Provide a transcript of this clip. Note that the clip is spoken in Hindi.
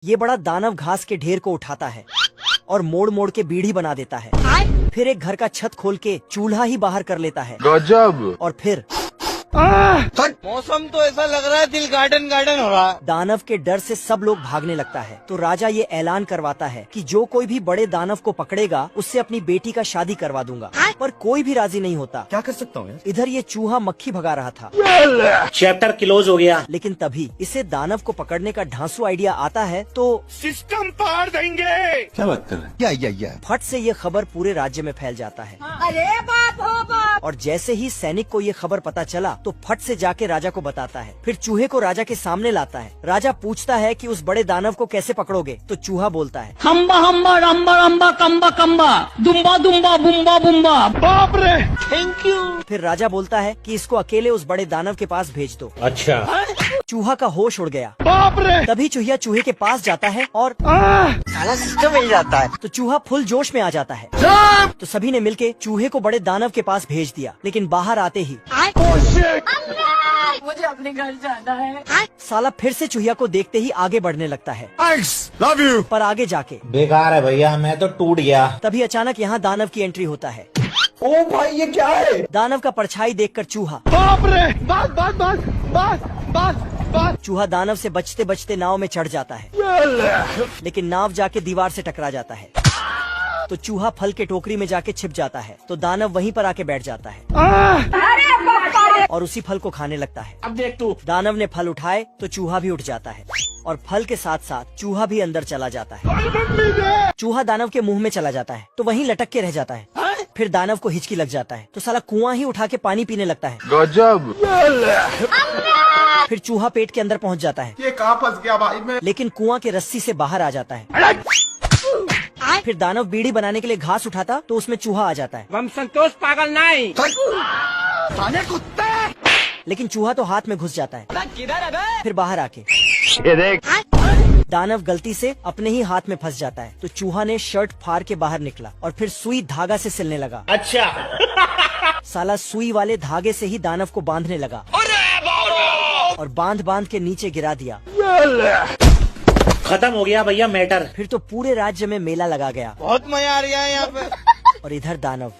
ये बड़ा दानव घास के ढेर को उठाता है और मोड़ मोड़ के बीड़ी बना देता है। फिर एक घर का छत खोल के चूल्हा ही बाहर कर लेता है। गजब। और फिर मौसम तो ऐसा लग रहा है दिल गार्डन गार्डन हो रहा है। दानव के डर से सब लोग भागने लगता है। तो राजा ये ऐलान करवाता है कि जो कोई भी बड़े दानव को पकड़ेगा उससे अपनी बेटी का शादी करवा दूंगा। पर कोई भी राजी नहीं होता। क्या कर सकता हूँ? इधर ये चूहा मक्खी भगा रहा था। चैप्टर क्लोज हो गया। लेकिन तभी इसे दानव को पकड़ने का ढांसू आइडिया आता है तो सिस्टम पार देंगे। क्या बात कर रहे हैं? क्या? फट से ये खबर पूरे राज्य में फैल जाता है। अरे बाप हो बाप। और जैसे ही सैनिक को ये खबर पता चला तो फट से जाके राजा को बताता है। फिर चूहे को राजा के सामने लाता है। राजा पूछता है कि उस बड़े दानव को कैसे पकड़ोगे? तो चूहा बोलता है, हम्बा हम्बा रम्बा रम्बा कम्बा कम्बा दुम्बा दुम्बा बुम्बा बुम्बा। बाप रे, थैंक यू। फिर राजा बोलता है कि इसको अकेले उस बड़े दानव के पास भेज दो। अच्छा। चूहा का होश उड़ गया। बाप रे। तभी चूहिया चूहे के पास जाता है और साला सिस्टम मिल जाता है। तो चूहा फुल जोश में आ जाता है। तो सभी ने मिलके चूहे को बड़े दानव के पास भेज दिया। लेकिन बाहर आते ही मुझे अपने घर जाना है। साला फिर से चूहिया को देखते ही आगे बढ़ने लगता है। Love you. पर आगे जाके बेकार है भैया, मैं तो टूट गया। तभी अचानक यहाँ दानव की एंट्री होता है। ओ भाई ये क्या है? दानव का परछाई देखकर चूहा बाप रे। बस बस बस बस बस बस। चूहा दानव से बचते बचते नाव में चढ़ जाता है। लेकिन नाव जाके दीवार से टकरा जाता है। तो चूहा फल के टोकरी में जाके छिप जाता है। तो दानव वहीं पर आके बैठ जाता है और उसी फल को खाने लगता है। अब देख तू। दानव ने फल उठाए तो चूहा भी उठ जाता है और फल के साथ साथ चूहा भी अंदर चला जाता है। चूहा दानव के मुंह में चला जाता है तो वहीं लटक के रह जाता है। फिर दानव को हिचकी लग जाता है तो साला कुआं ही उठा के पानी पीने लगता है। गजब। फिर चूहा पेट के अंदर पहुंच जाता है। ये कहाँ फंस गया भाई मैं? लेकिन कुआं के रस्सी से बाहर आ जाता है। फिर दानव बीड़ी बनाने के लिए घास उठाता तो उसमें चूहा आ जाता है। हम संतोष पागल नहीं। साले कुत्ते। लेकिन चूहा तो हाथ में घुस जाता है। किधर है बे? फिर बाहर आके ये देख। दानव गलती से अपने ही हाथ में फंस जाता है। तो चूहा ने शर्ट फाड़ के बाहर निकला और फिर सुई धागा से सिलने लगा। अच्छा। साला सुई वाले धागे से ही दानव को बांधने लगा और बांध बांध के नीचे गिरा दिया। खत्म हो गया भैया मैटर। फिर तो पूरे राज्य में मेला लगा गया। बहुत मजा आ रहा है यहाँ पे। और इधर दानव